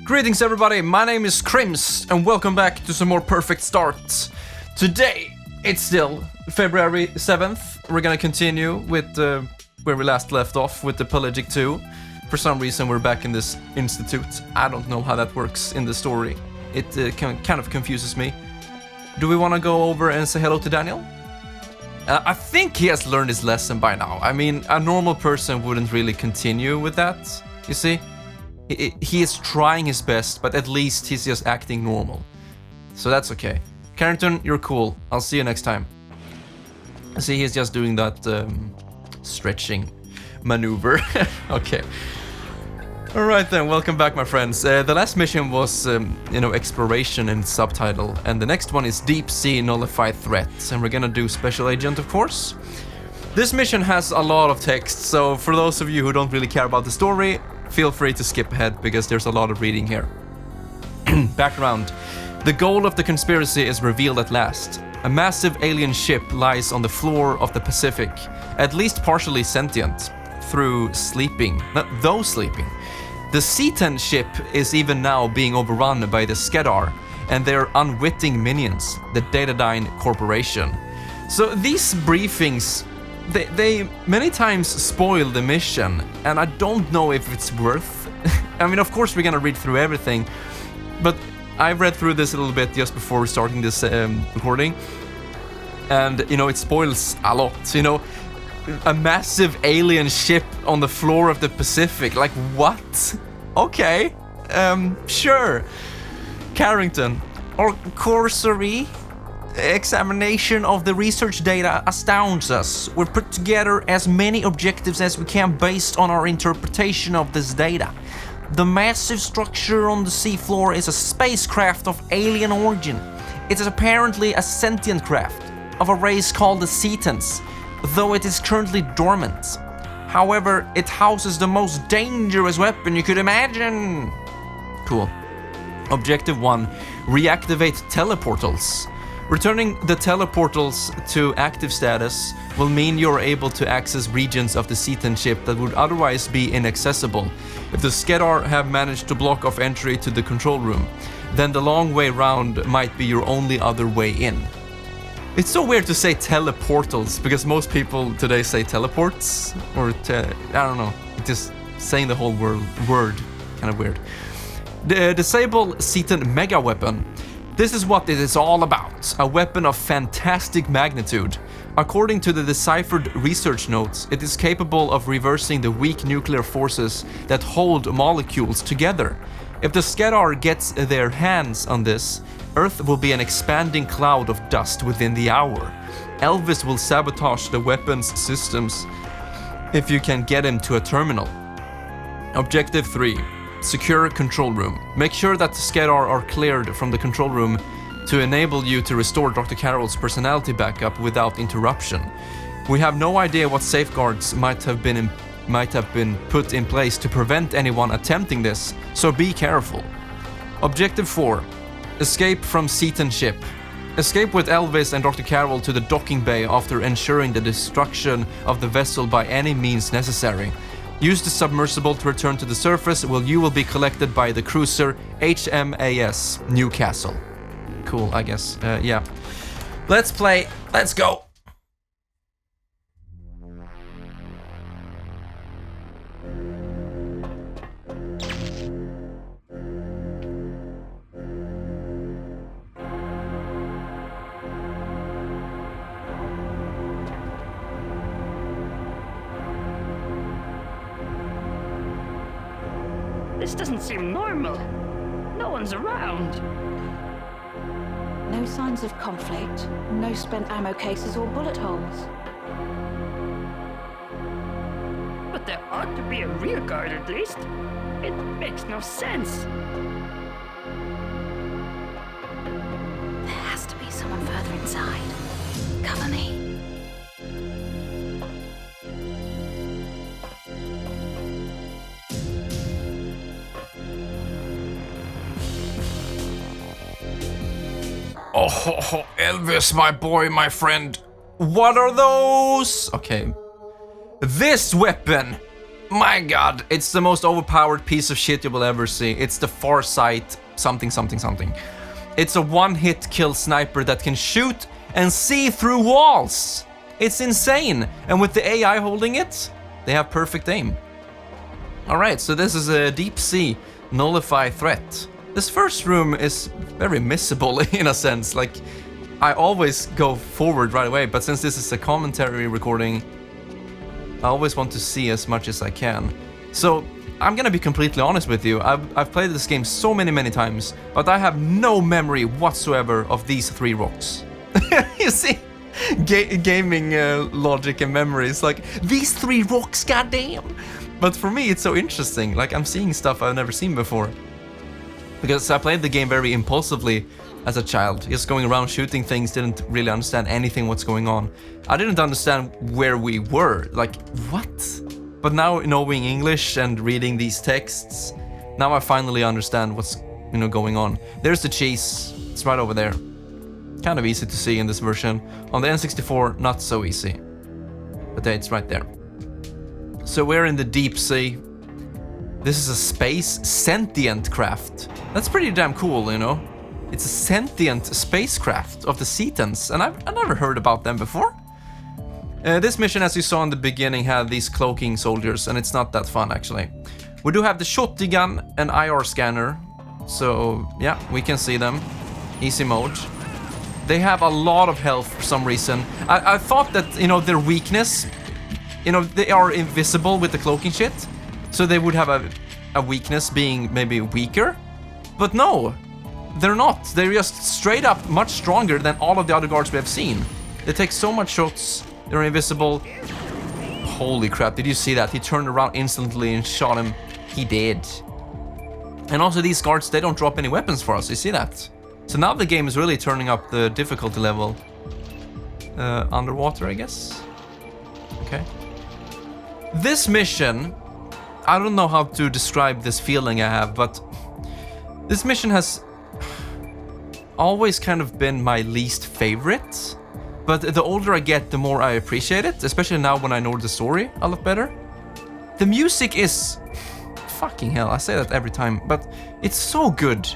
Greetings everybody, my name is Crims and welcome back to some more Perfect Starts. Today, it's still February 7th. We're gonna continue with where we last left off with the Pelagic 2. For some reason we're back in this institute. I don't know how that works in the story. It kind of confuses me. Do we want to go over and say hello to Daniel? I think he has learned his lesson by now. I mean, a normal person wouldn't really continue with that, you see? He is trying his best, but at least he's just acting normal. So that's okay. Carrington, you're cool. I'll see you next time. See, he's just doing that stretching maneuver. Okay. Alright then, welcome back my friends. The last mission was, exploration in subtitle. And the next one is Deep Sea Nullify Threats. And we're gonna do Special Agent, of course. This mission has a lot of text, so for those of you who don't really care about the story, feel free to skip ahead because there's a lot of reading here. Background. The goal of the conspiracy is revealed at last. A massive alien ship lies on the floor of the Pacific, at least partially sentient, though sleeping. The C-10 ship is even now being overrun by the Skedar and their unwitting minions, the Datadyne Corporation. So these briefings, they many times spoil the mission, and I don't know if it's worth. I mean, of course we're gonna read through everything, but I read through this a little bit just before starting this recording, and it spoils a lot. A massive alien ship on the floor of the Pacific. Like, what? Okay, sure. Carrington. Our cursory examination of the research data astounds us. We've put together as many objectives as we can based on our interpretation of this data. The massive structure on the seafloor is a spacecraft of alien origin. It is apparently a sentient craft of a race called the C-10s, though it is currently dormant. However, it houses the most dangerous weapon you could imagine. Cool. Objective 1. Reactivate teleportals. Returning the teleportals to active status will mean you're able to access regions of the C-10 ship that would otherwise be inaccessible. If the Skedar have managed to block off entry to the control room, then the long way round might be your only other way in. It's so weird to say teleportals, because most people today say teleports, or I don't know, just saying the whole word, kind of weird. The disable C-10 mega weapon. This is what it is all about, a weapon of fantastic magnitude. According to the deciphered research notes, it is capable of reversing the weak nuclear forces that hold molecules together. If the Skedar gets their hands on this, Earth will be an expanding cloud of dust within the hour. Elvis will sabotage the weapons systems if you can get him to a terminal. Objective 3. Secure control room. Make sure that the Skedar are cleared from the control room to enable you to restore Dr. Carroll's personality backup without interruption. We have no idea what safeguards might have been put in place to prevent anyone attempting this, so be careful. Objective 4. Escape from C-10 ship. Escape with Elvis and Dr. Carroll to the docking bay after ensuring the destruction of the vessel by any means necessary. Use the submersible to return to the surface while you will be collected by the cruiser HMAS Newcastle. Cool, I guess. Yeah. Let's play. Let's go. This doesn't seem normal. No one's around. No signs of conflict, no spent ammo cases or bullet holes. But there ought to be a rear guard at least. It makes no sense. There has to be someone further inside. Cover me. Oh, Elvis, my boy, my friend. What are those? Okay. This weapon My god, it's the most overpowered piece of shit you will ever see. It's the Farsight something something something. It's a one-hit kill sniper that can shoot and see through walls. It's insane. And with the AI holding it, they have perfect aim. Alright, so this is a deep sea Nullify threat. This first room is very missable in a sense. Like, I always go forward right away, but since this is a commentary recording, I always want to see as much as I can. So, I'm gonna be completely honest with you. I've played this game so many times, but I have no memory whatsoever of these 3 rocks. You see? Gaming logic and memories, like, these 3 rocks, goddamn! But for me, it's so interesting. Like, I'm seeing stuff I've never seen before. Because I played the game very impulsively as a child, just going around shooting things, didn't really understand anything what's going on. I didn't understand where we were, like, what? But now, knowing English and reading these texts, now I finally understand what's, going on. There's the cheese, it's right over there. Kind of easy to see in this version. On the N64, not so easy. But it's right there. So we're in the deep sea. This is a space sentient craft. That's pretty damn cool, It's a sentient spacecraft of the Cetans, and I've never heard about them before. This mission, as you saw in the beginning, had these cloaking soldiers, and it's not that fun, actually. We do have the shotgun and IR scanner, so yeah, we can see them. Easy mode. They have a lot of health for some reason. I thought that, their weakness, they are invisible with the cloaking shit, so they would have a weakness being maybe weaker. But no, they're not. They're just straight up much stronger than all of the other guards we have seen. They take so much shots, they're invisible. Holy crap, did you see that? He turned around instantly and shot him. He did. And also these guards, they don't drop any weapons for us, you see that? So now the game is really turning up the difficulty level. Underwater, I guess? Okay. This mission, I don't know how to describe this feeling I have, but this mission has always kind of been my least favorite. But the older I get, the more I appreciate it, especially now when I know the story a lot better. The music is... fucking hell, I say that every time, but it's so good.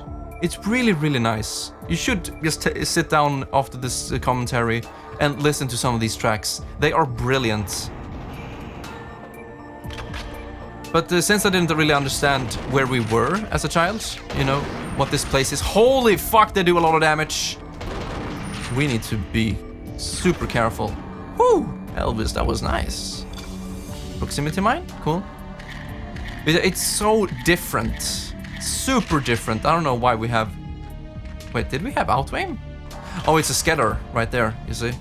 It's really nice. You should just sit down after this commentary and listen to some of these tracks. They are brilliant. But since I didn't really understand where we were as a child, what this place is. Holy fuck, they do a lot of damage. We need to be super careful. Whoo! Elvis, that was nice. Proximity mine? Cool. It's so different. Super different. I don't know why we have... Wait, did we have Outwame? Oh, it's a scatter right there, you see.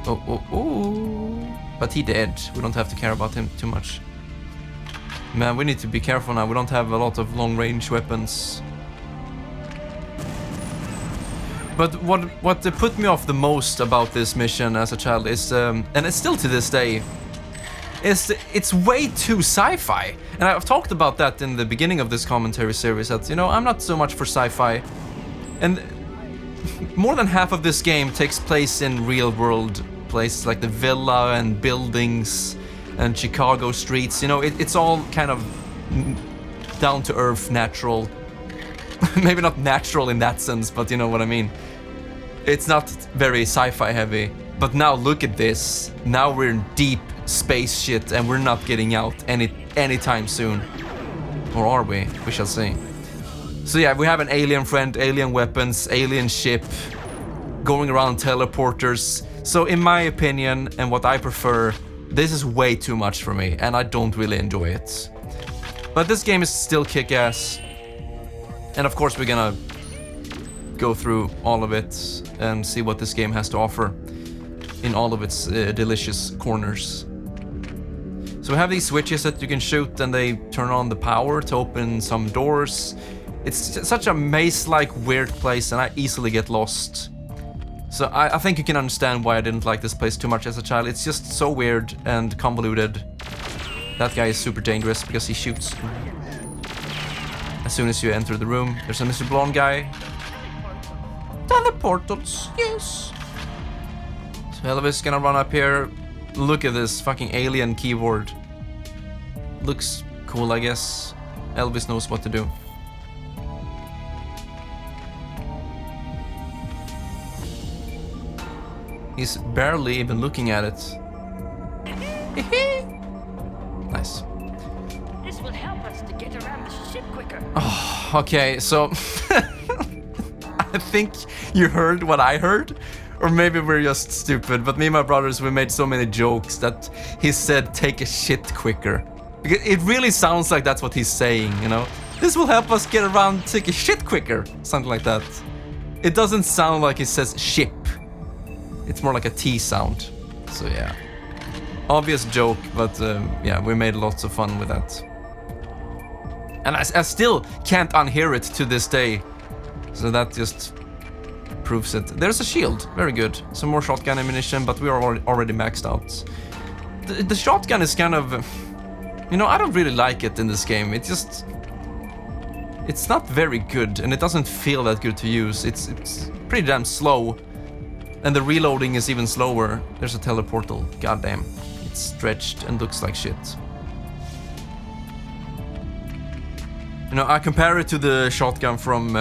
Oh. But he dead. We don't have to care about him too much. Man, we need to be careful now. We don't have a lot of long-range weapons. But what put me off the most about this mission as a child is, and it's still to this day, is it's way too sci-fi. And I've talked about that in the beginning of this commentary series, that, I'm not so much for sci-fi. And more than half of this game takes place in real-world places like the villa and buildings and Chicago streets. It's all kind of down-to-earth, natural. Maybe not natural in that sense, but you know what I mean. It's not very sci-fi heavy. But now look at this. Now we're in deep space shit and we're not getting out anytime soon. Or are we? We shall see. So yeah, we have an alien friend, alien weapons, alien ship, going around teleporters. So in my opinion, and what I prefer, this is way too much for me, and I don't really enjoy it. But this game is still kick-ass. And of course we're gonna go through all of it and see what this game has to offer in all of its delicious corners. So we have these switches that you can shoot and they turn on the power to open some doors. It's such a maze-like weird place and I easily get lost. So I think you can understand why I didn't like this place too much as a child. It's just so weird and convoluted. That guy is super dangerous because he shoots. As soon as you enter the room, there's a Mr. Blonde guy. Teleportals, yes. So Elvis is gonna run up here. Look at this fucking alien keyboard. looks cool, I guess. Elvis knows what to do. He's barely even looking at it. Nice. This will help us to get around the ship quicker. Oh, okay, so I think you heard what I heard, or maybe we're just stupid, but me and my brothers, we made so many jokes that he said take a shit quicker. Because it really sounds like that's what he's saying, you know? This will help us get around, take a shit quicker, something like that. It doesn't sound like he says ship. It's more like a T sound, so yeah. Obvious joke, but yeah, we made lots of fun with that. And I still can't unhear it to this day. So that just proves it. There's a shield, very good. Some more shotgun ammunition, but we are already maxed out. The shotgun is kind of... You know, I don't really like it in this game. It just... It's not very good, and it doesn't feel that good to use. It's pretty damn slow. And the reloading is even slower. There's a teleportal, goddamn. It's stretched and looks like shit. You know, I compare it to the shotgun from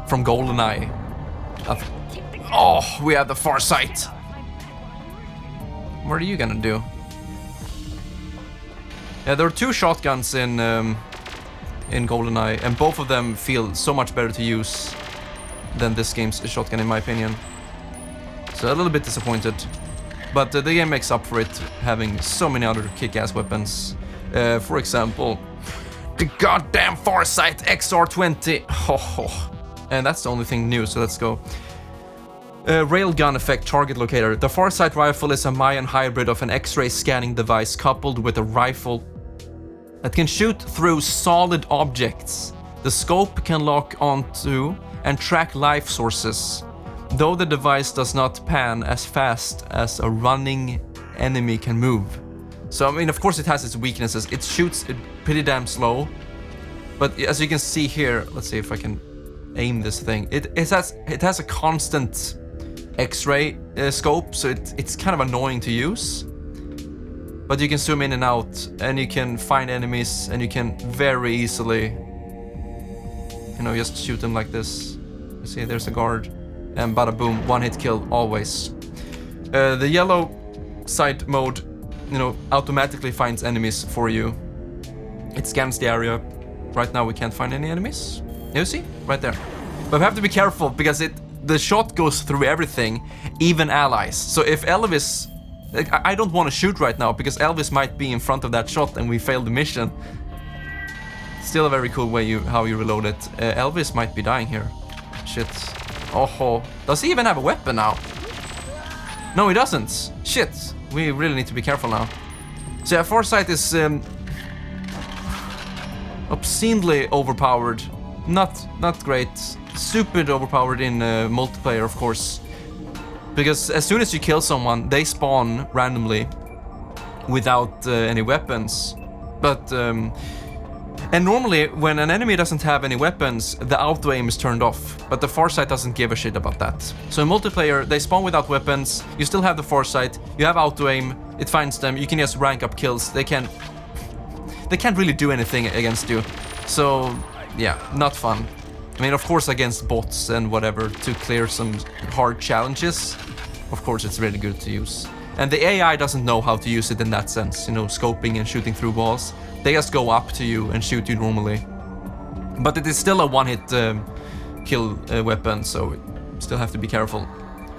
GoldenEye. Oh, we have the far sight. What are you gonna do? Yeah, there are two shotguns in GoldenEye, and both of them feel so much better to use than this game's shotgun, in my opinion. So a little bit disappointed, but the game makes up for it, having so many other kick-ass weapons. For example, the goddamn Farsight XR20. And that's the only thing new, so let's go. Railgun effect target locator. The Farsight rifle is a Mayan hybrid of an X-ray scanning device coupled with a rifle that can shoot through solid objects. The scope can lock onto and track life sources, though the device does not pan as fast as a running enemy can move. So, I mean, of course it has its weaknesses. It shoots pretty damn slow. But as you can see here, let's see if I can aim this thing. It has a constant X-ray scope, so it's kind of annoying to use. But you can zoom in and out, and you can find enemies, and you can very easily, you know, just shoot them like this. You see, there's a guard. And bada boom, one hit kill always. The yellow sight mode, you know, automatically finds enemies for you. It scans the area. Right now we can't find any enemies. You see? Right there. But we have to be careful because the shot goes through everything, even allies. So if Elvis... I don't want to shoot right now because Elvis might be in front of that shot and we failed the mission. Still a very cool way how you reload it. Elvis might be dying here. Shit. Oh, does he even have a weapon now? No, he doesn't. Shit, we really need to be careful now. So yeah, Farsight is obscenely overpowered. Not great. Stupid overpowered in multiplayer, of course. Because as soon as you kill someone, they spawn randomly without any weapons. But and normally, when an enemy doesn't have any weapons, the auto-aim is turned off, but the Farsight doesn't give a shit about that. So in multiplayer, they spawn without weapons, you still have the Farsight, you have auto-aim, it finds them, you can just rank up kills, they can't really do anything against you. So, yeah, not fun. I mean, of course, against bots and whatever, to clear some hard challenges, of course it's really good to use. And the AI doesn't know how to use it in that sense, you know, scoping and shooting through walls. They just go up to you and shoot you normally. But it is still a one-hit kill weapon, so you still have to be careful.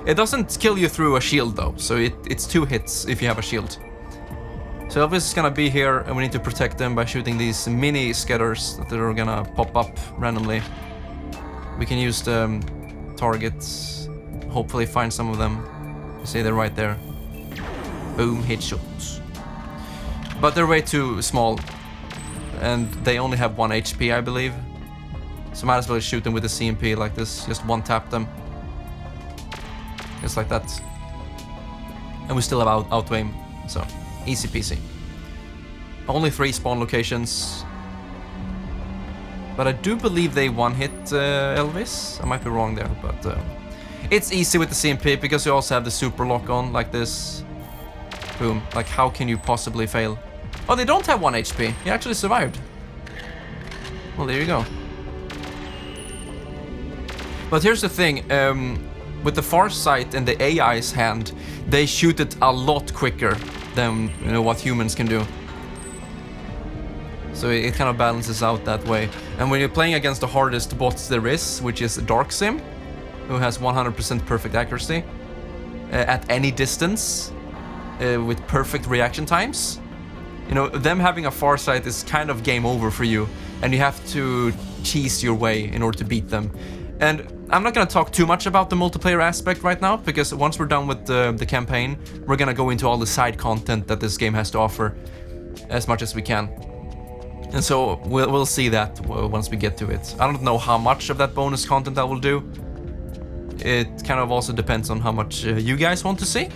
It doesn't kill you through a shield though, so it's 2 hits if you have a shield. So Elvis is gonna be here and we need to protect them by shooting these mini scatters that are gonna pop up randomly. We can use the targets, hopefully find some of them. You see they're right there. Boom, headshots. But they're way too small, and they only have 1 HP, I believe. So might as well shoot them with a CMP like this, just one tap them. Just like that. And we still have auto-aim, so easy peasy. Only 3 spawn locations. But I do believe they one-hit Elvis. I might be wrong there, but it's easy with the CMP because you also have the super lock on like this. Boom. Like, how can you possibly fail? Oh, they don't have 1 HP. He actually survived. Well, there you go. But here's the thing. With the Farsight and the AI's hand, they shoot it a lot quicker than what humans can do. So it kind of balances out that way. And when you're playing against the hardest bots there is, which is Dark Sim, who has 100% perfect accuracy at any distance with perfect reaction times, them having a Farsight is kind of game over for you, and you have to cheese your way in order to beat them. And I'm not going to talk too much about the multiplayer aspect right now, because once we're done with the campaign, we're going to go into all the side content that this game has to offer as much as we can. And so we'll see that once we get to it. I don't know how much of that bonus content I will do. It kind of also depends on how much you guys want to see.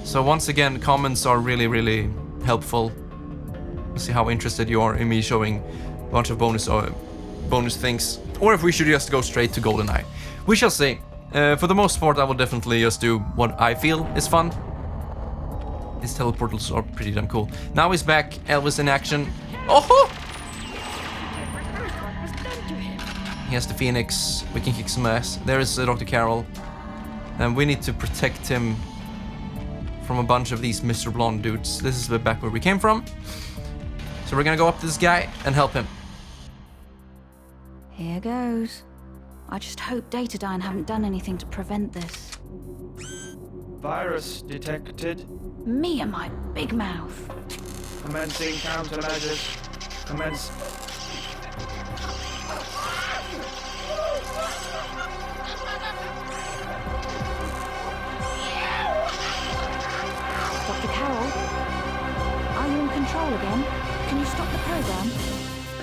So once again, comments are really, really helpful. Let's see how interested you are in me showing a bunch of bonus things, or if we should just go straight to GoldenEye. We shall see. For the most part, I will definitely just do what I feel is fun. His teleportals are pretty damn cool. Now he's back, Elvis in action. Oh! He has the Phoenix. We can kick some ass. There is Dr. Carroll. And we need to protect him from a bunch of these Mr. Blonde dudes. This is back where we came from. So we're gonna go up to this guy and help him. Here goes. I just hope Datadyne haven't done anything to prevent this. Virus detected. Me and my big mouth. Commencing countermeasures. Commence. Dr. Carroll? Are you in control again? Can you stop the program?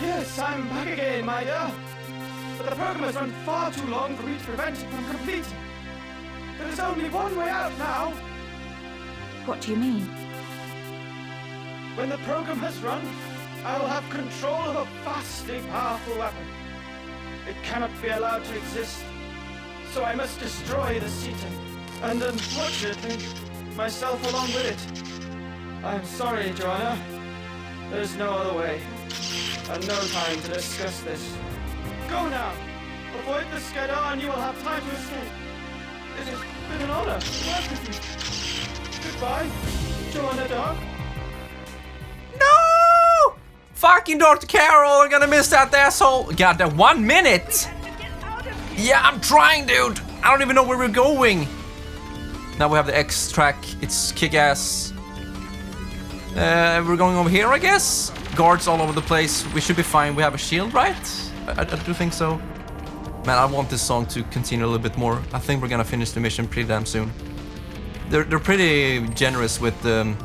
Yes, I'm back again, my dear. But the program has run far too long for me to prevent it from completing. There is only one way out now. What do you mean? When the program has run, I will have control of a vastly powerful weapon. It cannot be allowed to exist, so I must destroy the Cetan, and unfortunately, myself along with it. I am sorry, Joanna. There is no other way, and no time to discuss this. Go now! Avoid the Skadar and you will have time to escape. It has been an honor to work with you. Goodbye, Joanna Dog. No! Fucking Dr. Carroll, we're gonna miss that asshole. God, that 1 minute! Yeah, I'm trying, dude. I don't even know where we're going. Now we have the X track. It's kick-ass. We're going over here, I guess. Guards all over the place. We should be fine. We have a shield, right? I do think so. Man, I want this song to continue a little bit more. I think we're gonna finish the mission pretty damn soon. They're pretty generous with the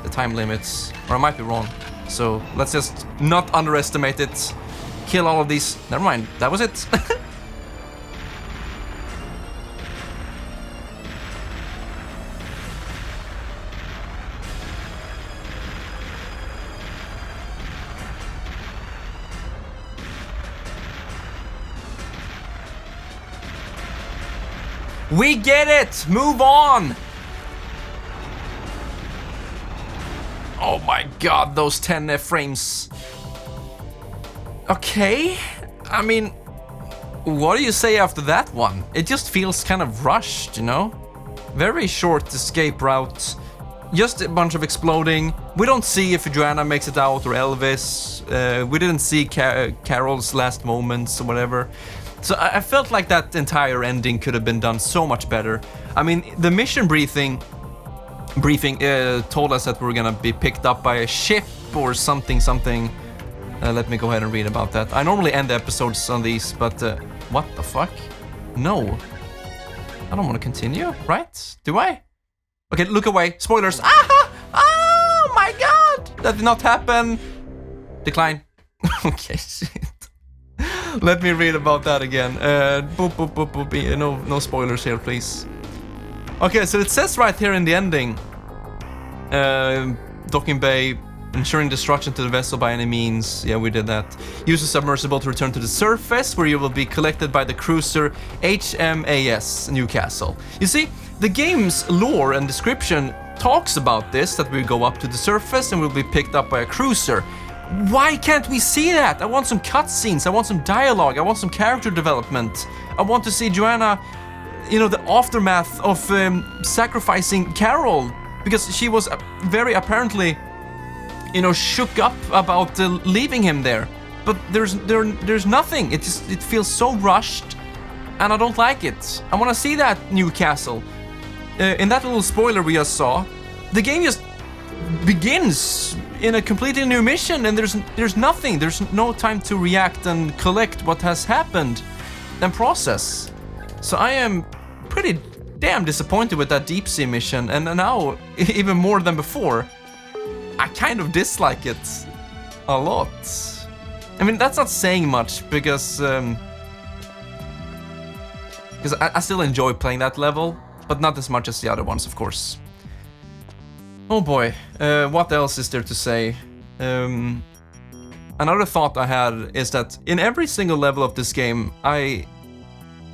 time limits, or I might be wrong. So let's just not underestimate it. Kill all of these. Never mind, that was it. We get it! Move on! Oh my god, those 10 frames. Okay, I mean, what do you say after that one? It just feels kind of rushed, you know? Very short escape route. Just a bunch of exploding. We don't see if Joanna makes it out or Elvis. We didn't see Carol's last moments or whatever. So I felt like that entire ending could have been done so much better. I mean, the mission briefing told us that we were gonna be picked up by a ship or something. Let me go ahead and read about that. I normally end the episodes on these, but what the fuck? No. I don't want to continue, right? Do I? Okay, look away. Spoilers. Ah! Oh my god! That did not happen. Decline. Okay, shit. Let me read about that again. Boop, boop, boop, boop. No spoilers here, please. Okay, so it says right here in the ending, docking bay, ensuring destruction to the vessel by any means. Yeah, we did that. Use the submersible to return to the surface, where you will be collected by the cruiser HMAS Newcastle. You see, the game's lore and description talks about this, that we go up to the surface and we'll be picked up by a cruiser. Why can't we see that? I want some cutscenes, I want some dialogue, I want some character development. I want to see Joanna, you know, the aftermath of sacrificing Carol, because she was very apparently, you know, shook up about leaving him there. But there's nothing. It feels so rushed, and I don't like it. I want to see that new castle. In that little spoiler we just saw, the game just begins in a completely new mission, and there's nothing. There's no time to react and collect what has happened and process. So I am pretty damn disappointed with that deep sea mission, and now even more than before, I kind of dislike it a lot. I mean, that's not saying much because I still enjoy playing that level, but not as much as the other ones, of course. Oh boy, what else is there to say? Another thought I had is that in every single level of this game, I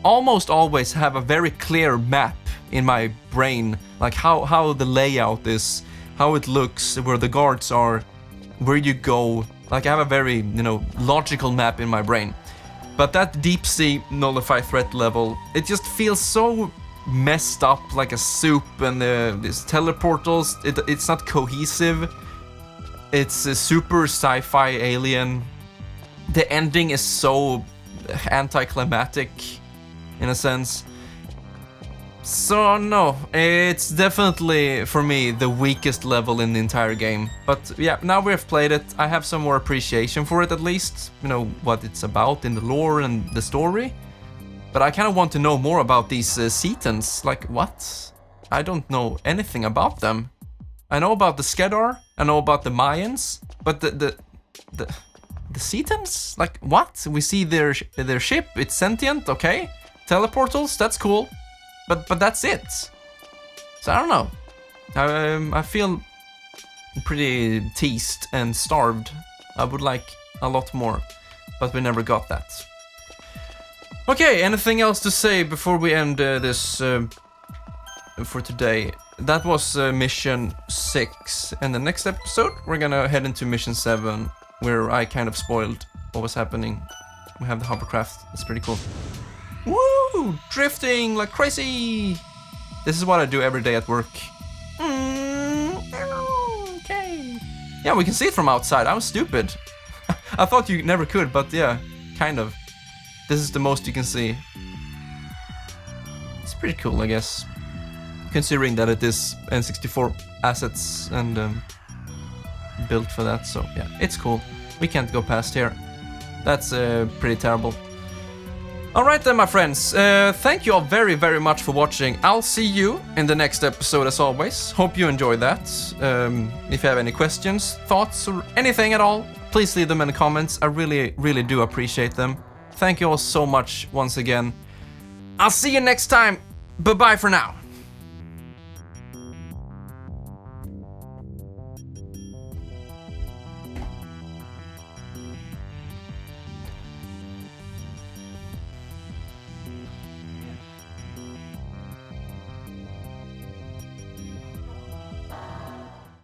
almost always have a very clear map in my brain, like how the layout is, how it looks, where the guards are, where you go. Like I have a very, you know, logical map in my brain. But that deep sea Nullify threat level, it just feels so messed up, like a soup, and these teleportals, it's not cohesive. It's a super sci-fi alien. The ending is so anticlimactic in a sense. So no, it's definitely for me the weakest level in the entire game. But yeah, now we've played it, I have some more appreciation for it at least. You know, what it's about in the lore and the story. But I kind of want to know more about these Cetans. Like, what? I don't know anything about them. I know about the Skedar, I know about the Mayans, but the Cetans? Like, what? We see their ship, it's sentient, okay. Teleportals, that's cool. But that's it. So I don't know. I feel pretty teased and starved. I would like a lot more, but we never got that. Okay, anything else to say before we end this for today? That was mission 6, and the next episode we're gonna head into mission 7, where I kind of spoiled what was happening. We have the hovercraft, it's pretty cool. Woo! Drifting like crazy! This is what I do every day at work. Okay. Yeah, we can see it from outside. I was stupid. I thought you never could, but yeah, kind of. This is the most you can see. It's pretty cool, I guess. Considering that it is N64 assets and built for that, so yeah, it's cool. We can't go past here. That's pretty terrible. Alright then, my friends, thank you all very, very much for watching. I'll see you in the next episode as always. Hope you enjoyed that. If you have any questions, thoughts, or anything at all, please leave them in the comments. I really, really do appreciate them. Thank you all so much once again. I'll see you next time. Bye-bye for now.